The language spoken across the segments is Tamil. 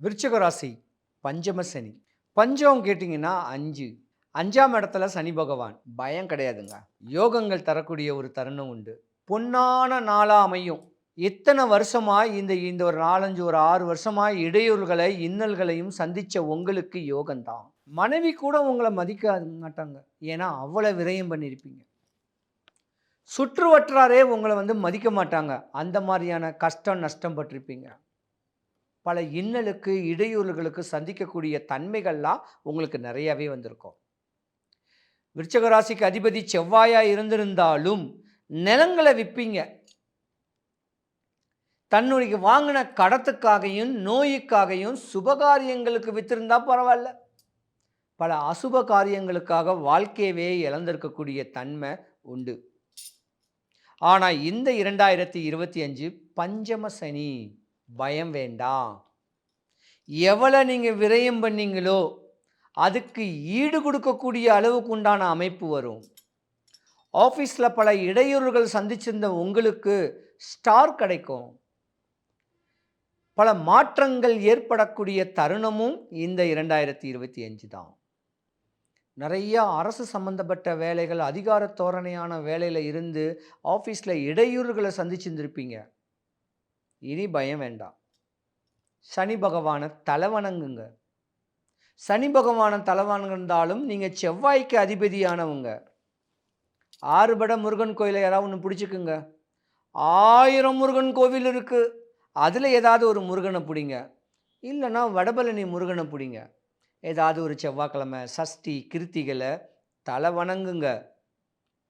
விருச்சிக ராசி பஞ்சம சனி. பஞ்சம் கேட்டிங்கன்னா 5. 5ஆம் இடத்துல சனி பகவான். பயம் கிடையாதுங்க. யோகங்கள் தரக்கூடிய ஒரு தருணம் உண்டு. பொன்னான நாளா அமையும். எத்தனை வருஷமா இந்த இந்த ஒரு 4, 5 ஒரு 6 வருஷமா இடையூறுகளை, இன்னல்களையும் சந்திச்ச உங்களுக்கு யோகம்தான். மனைவி கூட உங்கள மதிக்க மாட்டாங்க. ஏன்னா, அவ்வளவு விரயம் பண்ணியிருப்பீங்க. சுற்று வட்டாரே உங்கள மதிக்க மாட்டாங்க. அந்த மாரியான கஷ்டம், நஷ்டம் பட்டிருப்பீங்க. பல இன்னலுக்கு, இடையூறுகளுக்கு சந்திக்கக்கூடிய தன்மைகள்லாம் உங்களுக்கு நிறையவே வந்திருக்கும். விருச்சிக ராசிக்கு அதிபதி செவ்வாயா இருந்திருந்தாலும் நிலங்களை விற்பீங்க. தன்னுடைய வாங்கின கடத்துக்காகவும் நோய்க்காகவும் சுபகாரியங்களுக்கு வித்திருந்தா பரவாயில்ல. பல அசுப காரியங்களுக்காக வாழ்க்கையவே இழந்திருக்கக்கூடிய தன்மை உண்டு. ஆனால் இந்த 2025 பஞ்சம சனி. பயம் வேண்டாம். எவ்வளோ நீங்கள் விரயம் பண்ணீங்களோ அதுக்கு ஈடு கொடுக்கக்கூடிய அளவுக்கு உண்டான அமைப்பு வரும். ஆஃபீஸில் பல இடையூறுகள் சந்திச்சிருந்த உங்களுக்கு ஸ்டார் கிடைக்கும். பல மாற்றங்கள் ஏற்படக்கூடிய தருணமும் இந்த 2025 தான். நிறைய அரசு சம்பந்தப்பட்ட வேலைகள், அதிகார தோரணையான வேலையில் இருந்து ஆஃபீஸில் இடையூறுகளை சந்திச்சிருந்திருப்பீங்க. இனி பயம் வேண்டாம். சனி பகவானை தலைவணங்குங்க. சனி பகவானை தலைவணங்கிருந்தாலும் நீங்கள் செவ்வாய்க்கு அதிபதியானவங்க. 6 பட முருகன் கோயிலை யாராவது ஒன்று பிடிச்சிக்குங்க. 1000 முருகன் கோவில் இருக்குது. அதில் ஏதாவது ஒரு முருகனை பிடிங்க. இல்லைன்னா வடபழனி முருகனை பிடிங்க. ஏதாவது ஒரு செவ்வாய்க்கிழமை, சஷ்டி, கிருத்திகளை தலை வணங்குங்க.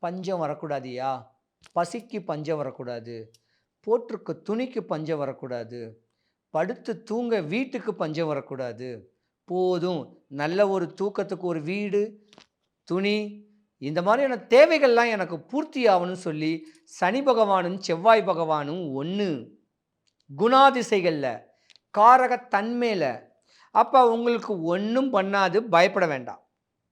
பஞ்சம் வரக்கூடாதியா? பசிக்கு பஞ்சம் வரக்கூடாது. போட்டிருக்க துணிக்கு பஞ்சம் வரக்கூடாது. படுத்து தூங்க வீட்டுக்கு பஞ்சம் வரக்கூடாது. போதும், நல்ல ஒரு தூக்கத்துக்கு ஒரு வீடு, துணி, இந்த மாதிரியான தேவைகள்லாம் எனக்கு பூர்த்தி ஆகணும்னு சொல்லி சனி பகவானும் செவ்வாய் பகவானும் ஒன்று. குணாதிசைகளில், காரகத்தன்மையில். அப்போ உங்களுக்கு ஒன்றும் பண்ணாது, பயப்பட வேண்டாம்.